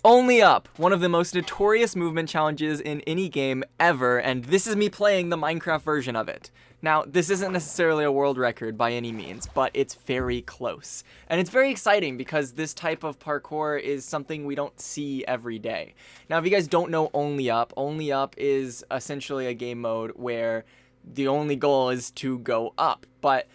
Only Up, one of the most notorious movement challenges in any game ever, and this is me playing the Minecraft version of it. Now, this isn't necessarily a world record by any means, but it's very close. And it's very exciting because this type of parkour is something we don't see every day. Now, if you guys don't know Only Up is essentially a game mode where the only goal is to go up, but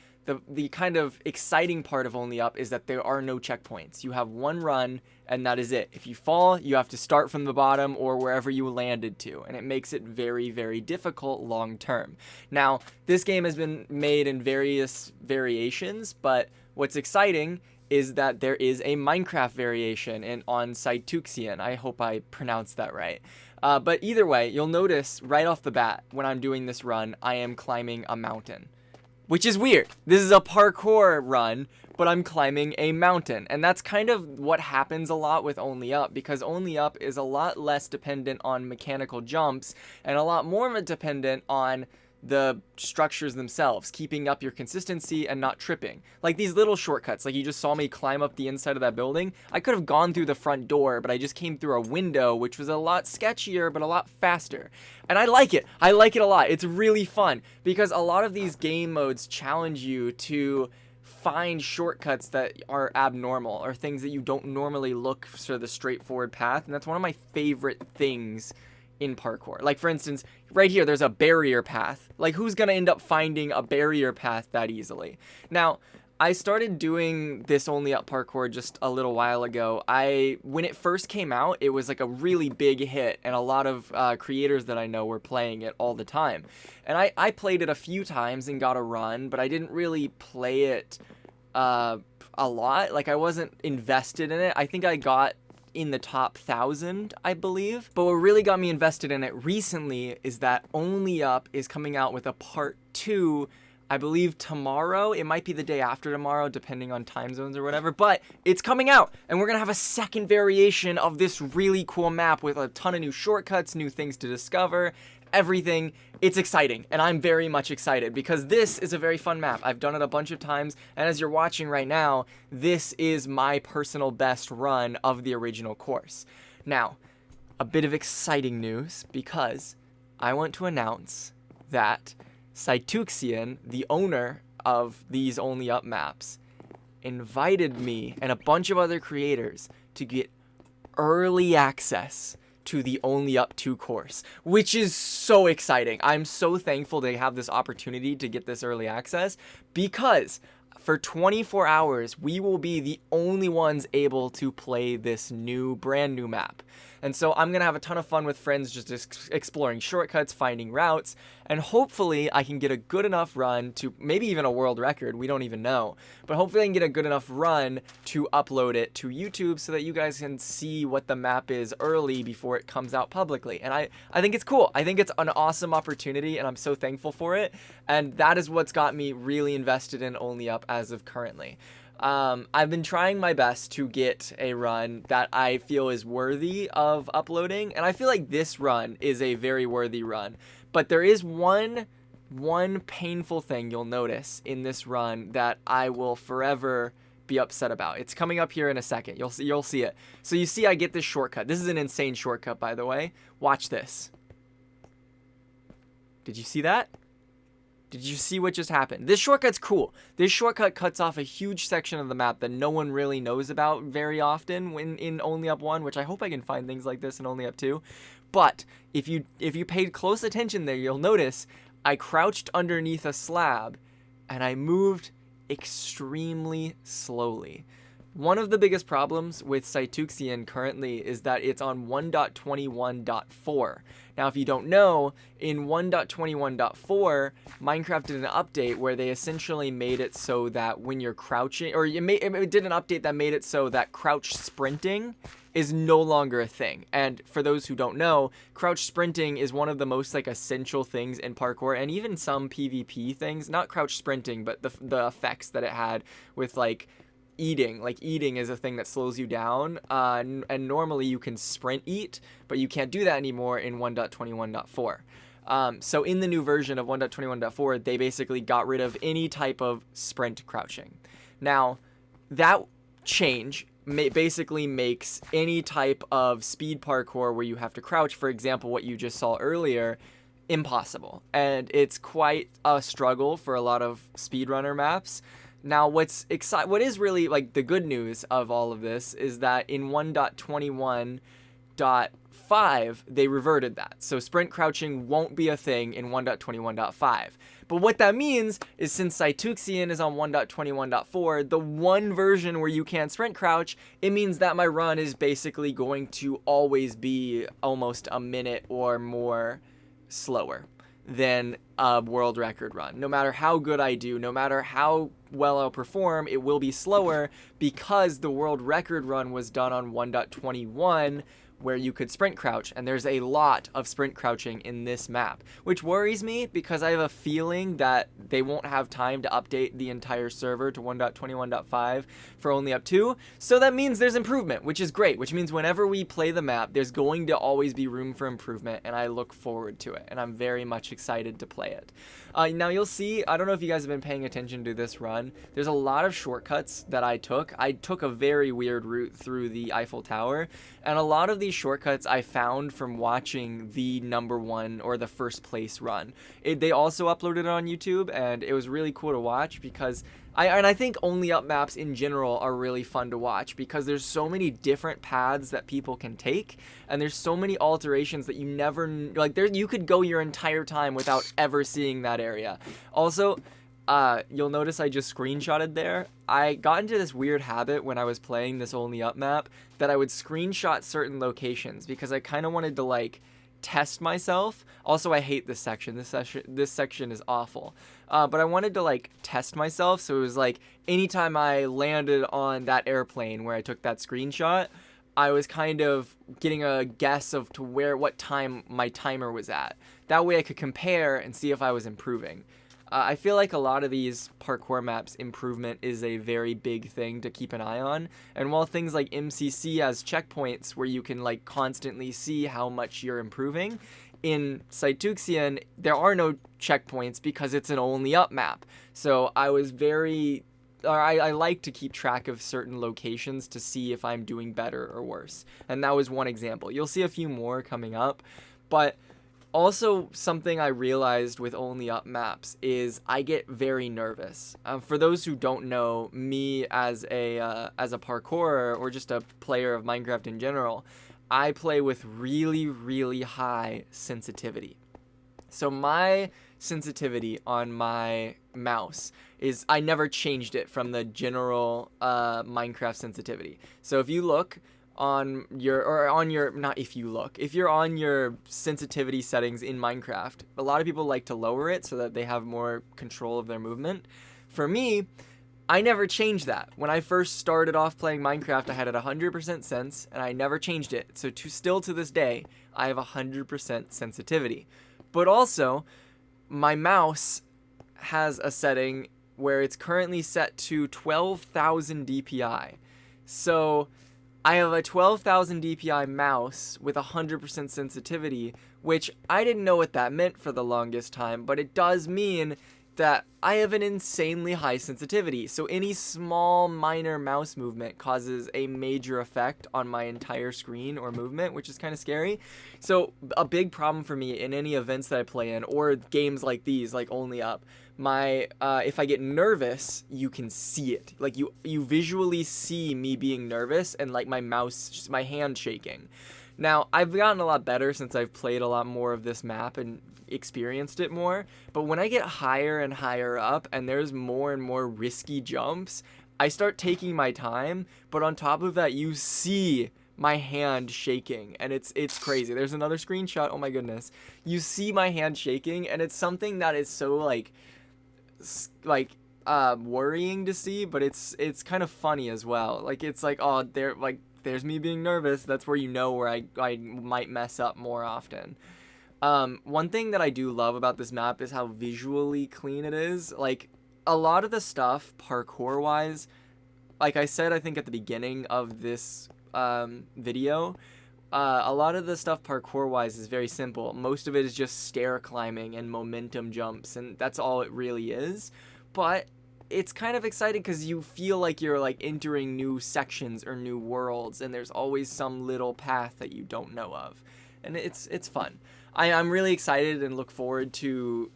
the kind of exciting part of Only Up is that there are no checkpoints. You have one run, and that is it. If you fall, you have to start from the bottom or wherever you landed to, and it makes it very, very difficult long term. Now, this game has been made in various variations, but what's exciting is that there is a Minecraft variation on Cytooxien. I hope I pronounced that right. But either way, you'll notice right off the bat when I'm doing this run, I am climbing a mountain. Which is weird. This is a parkour run, but I'm climbing a mountain. And that's kind of what happens a lot with Only Up, because Only Up is a lot less dependent on mechanical jumps and a lot more dependent on the structures themselves, keeping up your consistency and not tripping. Like these little shortcuts, like you just saw me climb up the inside of that building. I could have gone through the front door, but I just came through a window, which was a lot sketchier, but a lot faster. And I like it. I like it a lot. It's really fun because a lot of these game modes challenge you to find shortcuts that are abnormal or things that you don't normally look for the straightforward path. And that's one of my favorite things in parkour. Like for instance, right here there's a barrier path. Like who's gonna end up finding a barrier path that easily? Now, I started doing this Only Up parkour just a little while ago. When it first came out, it was like a really big hit, and a lot of creators that I know were playing it all the time. And I played it a few times and got a run, but I didn't really play it a lot. Like I wasn't invested in it. I think I got in the top 1,000, I believe. But what really got me invested in it recently is that Only Up is coming out with a part 2, I believe tomorrow. It might be the day after tomorrow, depending on time zones or whatever, but it's coming out, and we're gonna have a second variation of this really cool map with a ton of new shortcuts, new things to discover, everything. It's exciting, and I'm very much excited because this is a very fun map. I've done it a bunch of times, and as you're watching right now, this is my personal best run of the original course. Now, a bit of exciting news because I want to announce that Cytooxien, the owner of these Only Up maps, invited me and a bunch of other creators to get early access to the Only Up 2 course, which is so exciting. I'm so thankful to have this opportunity to get this early access because for 24 hours, we will be the only ones able to play this brand new map. And so I'm going to have a ton of fun with friends just exploring shortcuts, finding routes, and hopefully I can get a good enough run to maybe even a world record. We don't even know. But hopefully I can get a good enough run to upload it to YouTube so that you guys can see what the map is early before it comes out publicly. And I think it's cool. I think it's an awesome opportunity, and I'm so thankful for it. And that is what's got me really invested in Only Up as of currently. I've been trying my best to get a run that I feel is worthy of uploading, and I feel like this run is a very worthy run. But there is one painful thing you'll notice in this run that I will forever be upset about. It's coming up here in a second. You'll see it. So you see I get this shortcut. This is an insane shortcut, by the way. Watch this. Did you see that? Did you see what just happened? This shortcut's cool. This shortcut cuts off a huge section of the map that no one really knows about very often when in Only Up 1, which I hope I can find things like this in Only Up 2. But if you paid close attention there, you'll notice I crouched underneath a slab and I moved extremely slowly. One of the biggest problems with Cytooxien currently is that it's on 1.21.4. Now, if you don't know, in 1.21.4, Minecraft did an update where they essentially made it so that when you're crouching, or it did an update that made it so that crouch sprinting is no longer a thing. And for those who don't know, crouch sprinting is one of the most essential things in parkour, and even some PvP things. Not crouch sprinting, but the effects that it had with eating. Like eating is a thing that slows you down, and normally you can sprint eat, but you can't do that anymore in 1.21.4. So in the new version of 1.21.4, they basically got rid of any type of sprint crouching. Now, that change basically makes any type of speed parkour where you have to crouch, for example, what you just saw earlier, impossible. And it's quite a struggle for a lot of speedrunner maps. Now, what is really like the good news of all of this is that in 1.21.5 they reverted that. So sprint crouching won't be a thing in 1.21.5. But what that means is since Cytooxien is on 1.21.4, the one version where you can't sprint crouch, it means that my run is basically going to always be almost a minute or more slower than a world record run. No matter how good I do, no matter how well I'll perform, it will be slower because the world record run was done on 1.21 where you could sprint crouch, and there's a lot of sprint crouching in this map, which worries me because I have a feeling that they won't have time to update the entire server to 1.21.5 for only up 2, so that means there's improvement, which is great, which means whenever we play the map, there's going to always be room for improvement, and I look forward to it, and I'm very much excited to play it. Now you'll see, I don't know if you guys have been paying attention to this run, there's a lot of shortcuts that I took. I took a very weird route through the Eiffel Tower, and a lot of these shortcuts I found from watching the #1 or the first place run. They also uploaded it on YouTube, and it was really cool to watch because I think only up maps in general are really fun to watch because there's so many different paths that people can take, and there's so many alterations that you never like. You could go your entire time without ever seeing that area. Also, you'll notice I just screenshotted there. I got into this weird habit when I was playing this only up map that I would screenshot certain locations because I kind of wanted to like test myself. Also, I hate this section. This section is awful. But I wanted to like test myself, so it was like anytime I landed on that airplane where I took that screenshot, I was kind of getting a guess of to what time my timer was at. That way I could compare and see if I was improving. I feel like a lot of these parkour maps, improvement is a very big thing to keep an eye on. And while things like MCC has checkpoints where you can like constantly see how much you're improving, in Cytooxien there are no checkpoints because it's an only up map. So I like to keep track of certain locations to see if I'm doing better or worse. And that was one example. You'll see a few more coming up, but also, something I realized with only up maps is I get very nervous. For those who don't know, me as a parkourer or just a player of Minecraft in general, I play with really, really high sensitivity. So my sensitivity on my mouse is I never changed it from the general Minecraft sensitivity. So if you look if you're on your sensitivity settings in Minecraft, a lot of people like to lower it so that they have more control of their movement. For me, I never changed that. When I first started off playing Minecraft, I had it 100% sense, and I never changed it. So still to this day, I have 100% sensitivity. But also, my mouse has a setting where it's currently set to 12,000 DPI. So I have a 12,000 DPI mouse with 100% sensitivity, which I didn't know what that meant for the longest time, but it does mean that I have an insanely high sensitivity. So any small minor mouse movement causes a major effect on my entire screen or movement, which is kind of scary. So a big problem for me in any events that I play in or games like these, like Only Up, if I get nervous, you can see it. Like you visually see me being nervous and like my hand shaking. Now, I've gotten a lot better since I've played a lot more of this map and experienced it more, but when I get higher and higher up and there's more and more risky jumps, I start taking my time, but on top of that, you see my hand shaking, and it's crazy. There's another screenshot. Oh my goodness. You see my hand shaking, and it's something that is so worrying to see, but it's kind of funny as well. Like it's like, oh, there's me being nervous. That's where you know where I might mess up more often. One thing that I do love about this map is how visually clean it is. Like a lot of the stuff parkour wise, like I said, I think at the beginning of this video, a lot of the stuff parkour wise is very simple. Most of it is just stair climbing and momentum jumps, and that's all it really is. But it's kind of exciting because you feel like you're like entering new sections or new worlds, and there's always some little path that you don't know of, and it's fun. I'm really excited and look forward to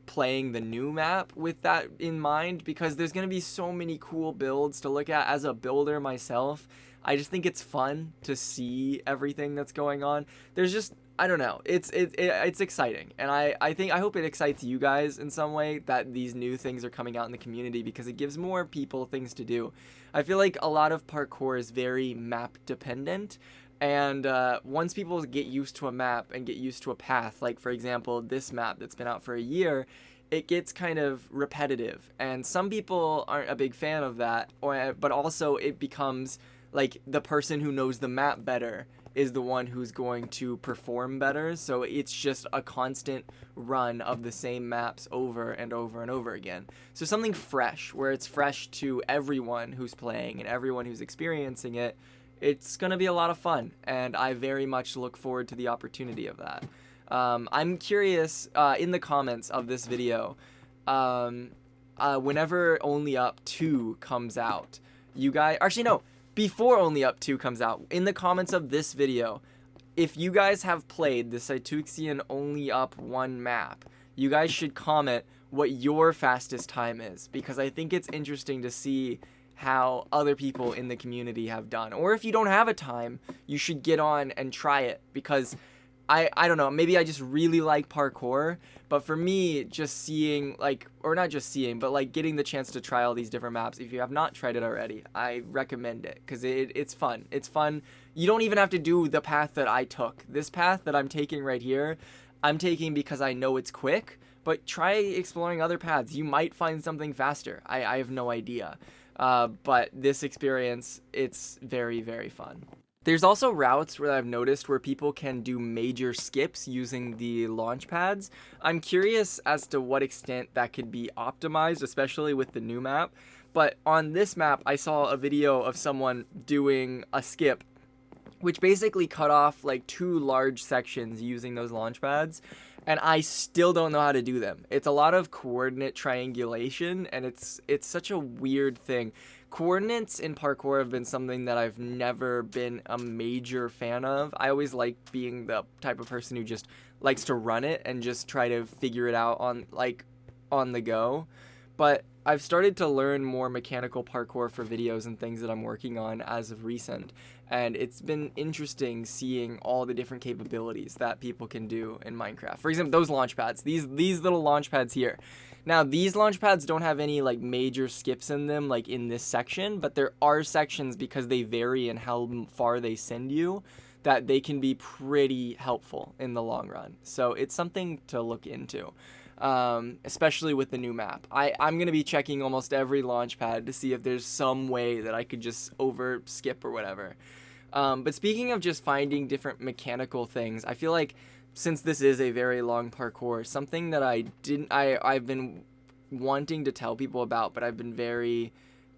playing the new map with that in mind, because there's going to be so many cool builds to look at. As a builder myself, I just think it's fun to see everything that's going on. There's just, I don't know, it's exciting, and I hope it excites you guys in some way that these new things are coming out in the community, because it gives more people things to do. I feel like a lot of parkour is very map dependent, and once people get used to a map and get used to a path, like for example this map that's been out for a year, it gets kind of repetitive, and some people aren't a big fan of that, but also it becomes like the person who knows the map better is the one who's going to perform better. So it's just a constant run of the same maps over and over and over again. So something fresh, where it's fresh to everyone who's playing and everyone who's experiencing it. It's going to be a lot of fun, and I very much look forward to the opportunity of that. I'm curious, in the comments of this video, whenever Only Up 2 comes out, you guys... Actually, no. Before Only Up 2 comes out, in the comments of this video, if you guys have played the Cytooxien Only Up 1 map, you guys should comment what your fastest time is, because I think it's interesting to see how other people in the community have done. Or if you don't have a time, you should get on and try it, because I don't know, maybe I just really like parkour, but for me, just seeing, like, or not just seeing, but like getting the chance to try all these different maps, if you have not tried it already, I recommend it, because it's fun. It's fun. You don't even have to do the path that I took. This path that I'm taking right here, I'm taking because I know it's quick, but try exploring other paths. You might find something faster. I have no idea. But this experience, it's very, very fun. There's also routes where I've noticed where people can do major skips using the launch pads. I'm curious as to what extent that could be optimized, especially with the new map. But on this map, I saw a video of someone doing a skip, which basically cut off like 2 large sections using those launch pads. And I still don't know how to do them. It's a lot of coordinate triangulation, and it's such a weird thing. Coordinates in parkour have been something that I've never been a major fan of. I always like being the type of person who just likes to run it and just try to figure it out on the go. But I've started to learn more mechanical parkour for videos and things that I'm working on as of recent, and it's been interesting seeing all the different capabilities that people can do in Minecraft. For example, those launch pads, these little launch pads here. Now, these launch pads don't have any like major skips in them, like in this section, but there are sections, because they vary in how far they send you, that they can be pretty helpful in the long run. So it's something to look into. Especially with the new map. I'm going to be checking almost every launch pad to see if there's some way that I could just over skip or whatever. But speaking of just finding different mechanical things, I feel like since this is a very long parkour, something that I've been wanting to tell people about, but I've been very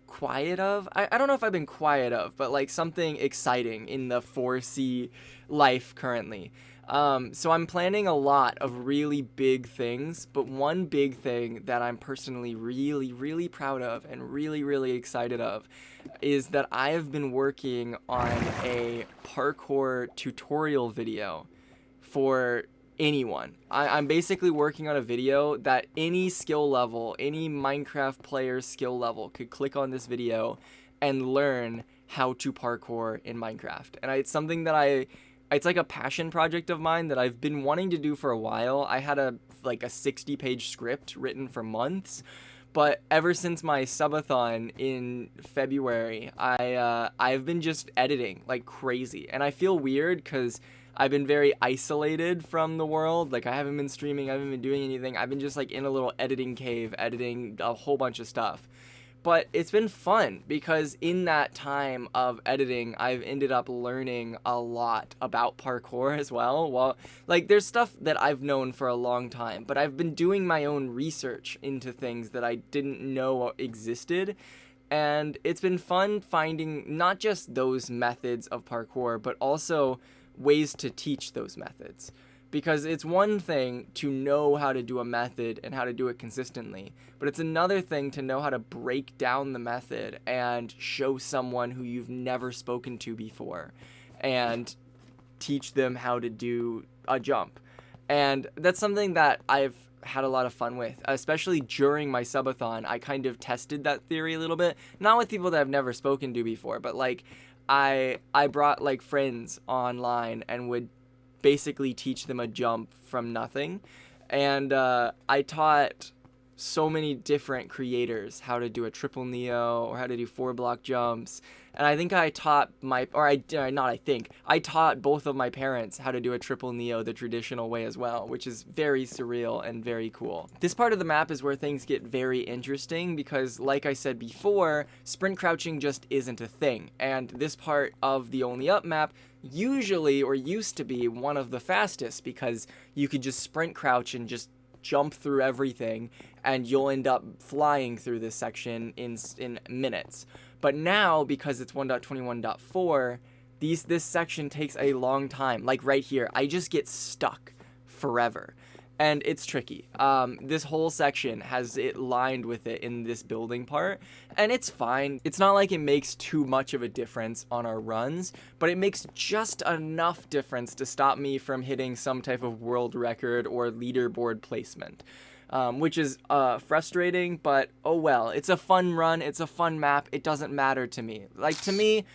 quiet of. I don't know if I've been quiet of, but like something exciting in the 4C life currently. So I'm planning a lot of really big things, but one big thing that I'm personally really, really proud of and really, really excited of is that I have been working on a parkour tutorial video for anyone. I'm basically working on a video that any skill level, any Minecraft player's skill level could click on this video and learn how to parkour in Minecraft. And it's something that it's like a passion project of mine that I've been wanting to do for a while. I had a 60-page script written for months, but ever since my subathon in February, I've been just editing like crazy. And I feel weird because I've been very isolated from the world. Like, I haven't been streaming, I haven't been doing anything. I've been just like in a little editing cave, editing a whole bunch of stuff. But it's been fun because in that time of editing, I've ended up learning a lot about parkour as well. Well, like, there's stuff that I've known for a long time, but I've been doing my own research into things that I didn't know existed. And it's been fun finding not just those methods of parkour, but also ways to teach those methods. Because it's one thing to know how to do a method and how to do it consistently, but it's another thing to know how to break down the method and show someone who you've never spoken to before and teach them how to do a jump. And that's something that I've had a lot of fun with, especially during my subathon. I kind of tested that theory a little bit, not with people that I've never spoken to before, but like I brought like friends online and would basically teach them a jump from nothing. And I taught so many different creators how to do a triple neo or how to do 4-block jumps. And I think I taught I taught both of my parents how to do a triple neo the traditional way as well, which is very surreal and very cool. This part of the map is where things get very interesting because, like I said before, sprint crouching just isn't a thing. And this part of the Only Up map usually, or used to be, one of the fastest because you could just sprint crouch and just jump through everything and you'll end up flying through this section in minutes. But now, because it's 1.21.4, this section takes a long time. Like right here, I just get stuck forever. And it's tricky. This whole section has it lined with it in this building part, and it's fine. It's not like it makes too much of a difference on our runs, but it makes just enough difference to stop me from hitting some type of world record or leaderboard placement. Which is frustrating, but oh well. It's a fun run, it's a fun map, it doesn't matter to me. Like, to me,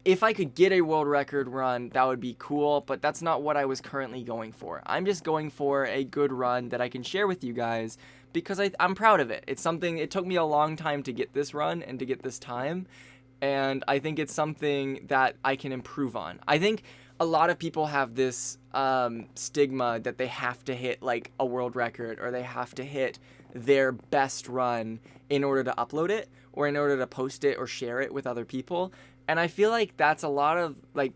if I could get a world record run, that would be cool, but that's not what I was currently going for. I'm just going for a good run that I can share with you guys because I'm proud of it. It's something, it took me a long time to get this run and to get this time, and I think it's something that I can improve on. I think a lot of people have this stigma that they have to hit like a world record or they have to hit their best run in order to upload it or in order to post it or share it with other people. And I feel like that's a lot of like,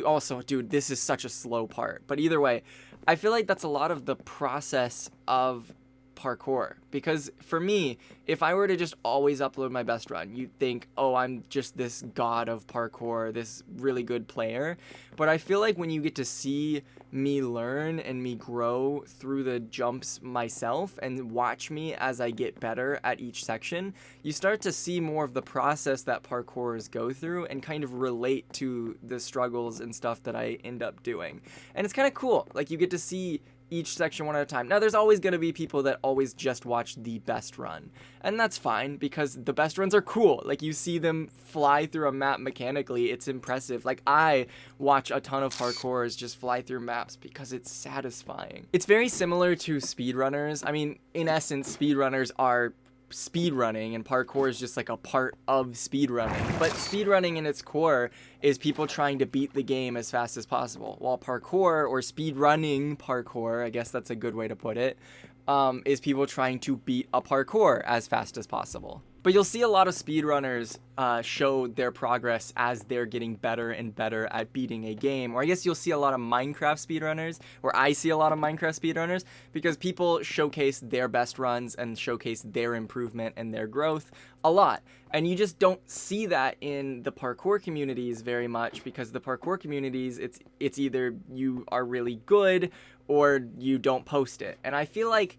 also, dude, this is such a slow part, but either way, I feel like that's a lot of the process of parkour. Because for me, if I were to just always upload my best run, you'd think, oh, I'm just this god of parkour, this really good player. But I feel like when you get to see me learn and me grow through the jumps myself and watch me as I get better at each section, you start to see more of the process that parkourers go through and kind of relate to the struggles and stuff that I end up doing. And it's kind of cool. Like, you get to see each section one at a time. Now, there's always going to be people that always just watch the best run, and that's fine because the best runs are cool. Like, you see them fly through a map mechanically, it's impressive. Like, I watch a ton of parkourers just fly through maps because it's satisfying. It's very similar to speedrunners. I mean, in essence, speedrunners are speedrunning, and parkour is just like a part of speedrunning. But speedrunning in its core is people trying to beat the game as fast as possible, while parkour, or speedrunning parkour, I guess that's a good way to put it, is people trying to beat a parkour as fast as possible. But you'll see a lot of speedrunners show their progress as they're getting better and better at beating a game. Or I guess you'll see a lot of Minecraft speedrunners, or I see a lot of Minecraft speedrunners, because people showcase their best runs and showcase their improvement and their growth a lot. And you just don't see that in the parkour communities very much, because the parkour communities, it's either you are really good or you don't post it. And I feel like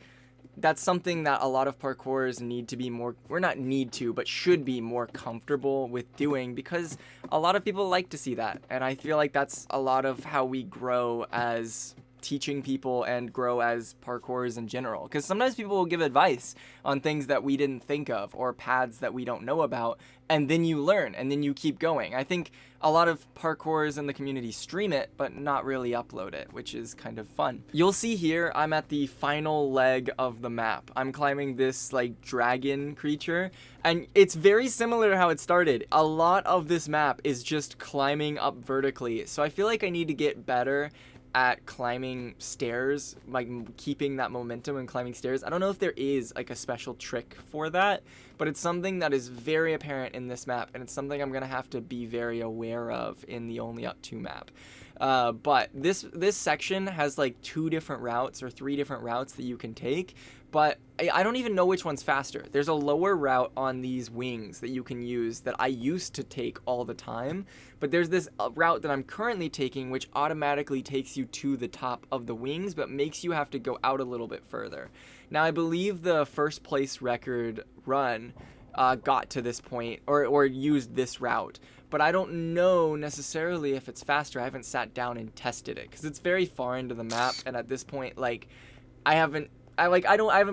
that's something that a lot of parkourers need to be more, or not need to, but should be more comfortable with doing, because a lot of people like to see that. And I feel like that's a lot of how we grow as teaching people and grow as parkourers in general. Because sometimes people will give advice on things that we didn't think of, or paths that we don't know about, and then you learn, and then you keep going. I think a lot of parkourers in the community stream it, but not really upload it, which is kind of fun. You'll see here, I'm at the final leg of the map. I'm climbing this like dragon creature, and it's very similar to how it started. A lot of this map is just climbing up vertically, so I feel like I need to get better at climbing stairs, like keeping that momentum and climbing stairs. I don't know if there is like a special trick for that, but it's something that is very apparent in this map, and it's something I'm gonna have to be very aware of in the Only Up 2 map. But this section has like 2 different routes or 3 different routes that you can take, but I don't even know which one's faster. There's a lower route on these wings that you can use that I used to take all the time, but there's this route that I'm currently taking which automatically takes you to the top of the wings but makes you have to go out a little bit further. Now I believe the first place record run got to this point or used this route, but I don't know necessarily if it's faster. I haven't sat down and tested it because it's very far into the map, and at this point, like, I haven't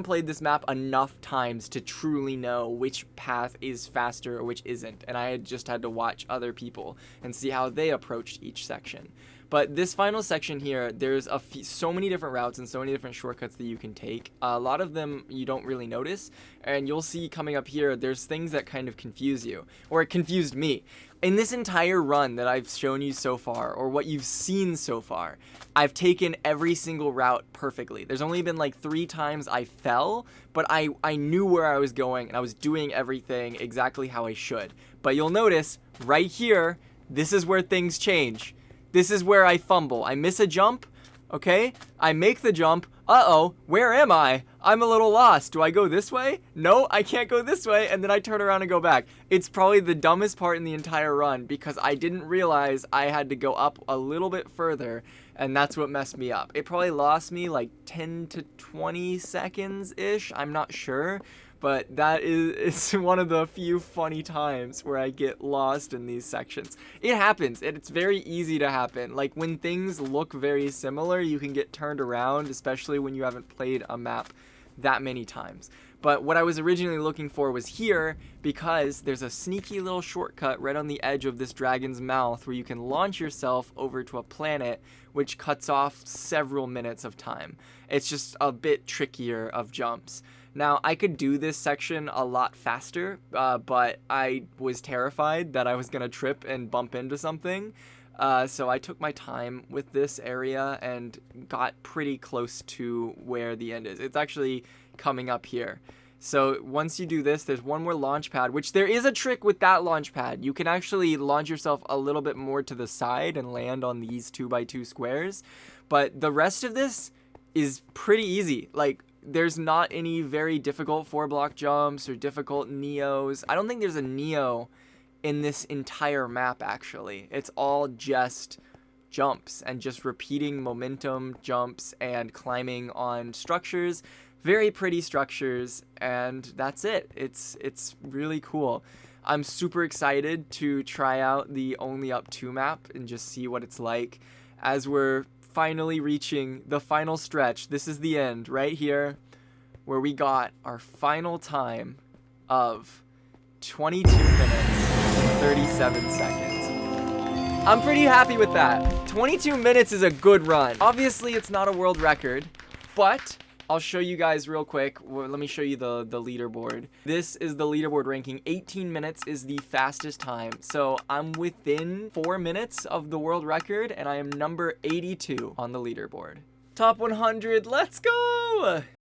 played this map enough times to truly know which path is faster or which isn't, and I just had to watch other people and see how they approached each section. But this final section here, there's so many different routes and so many different shortcuts that you can take. A lot of them you don't really notice, and you'll see coming up here, there's things that kind of confuse you, or it confused me. In this entire run that I've shown you so far, or what you've seen so far, I've taken every single route perfectly. There's only been like 3 times I fell, but I knew where I was going, and I was doing everything exactly how I should. But you'll notice, right here, this is where things change. This is where I fumble. I miss a jump, okay? I make the jump. Uh-oh, where am I? I'm a little lost. Do I go this way? No, I can't go this way, and then I turn around and go back. It's probably the dumbest part in the entire run because I didn't realize I had to go up a little bit further, and that's what messed me up. It probably lost me like 10 to 20 seconds-ish. I'm not sure. But it's one of the few funny times where I get lost in these sections. It happens, and it's very easy to happen. Like, when things look very similar, you can get turned around, especially when you haven't played a map that many times. But what I was originally looking for was here, because there's a sneaky little shortcut right on the edge of this dragon's mouth where you can launch yourself over to a planet, which cuts off several minutes of time. It's just a bit trickier of jumps. Now, I could do this section a lot faster, but I was terrified that I was going to trip and bump into something. So I took my time with this area and got pretty close to where the end is. It's actually coming up here. So once you do this, there's one more launch pad, which there is a trick with that launch pad. You can actually launch yourself a little bit more to the side and land on these 2x2 squares. But the rest of this is pretty easy. Like, there's not any very difficult 4-block jumps or difficult neos. I don't think there's a neo in this entire map, actually. It's all just jumps and just repeating momentum jumps and climbing on structures. Very pretty structures, and that's it. It's really cool. I'm super excited to try out the Only Up 2 map and just see what it's like as we're finally reaching the final stretch. This is the end right here, where we got our final time of 22 minutes 37 seconds. I'm pretty happy with that. 22 minutes is a good run. Obviously, it's not a world record, but I'll show you guys real quick. Well, let me show you the leaderboard. This is the leaderboard ranking. 18 minutes is the fastest time. So I'm within 4 minutes of the world record, and I am number 82 on the leaderboard. Top 100, let's go!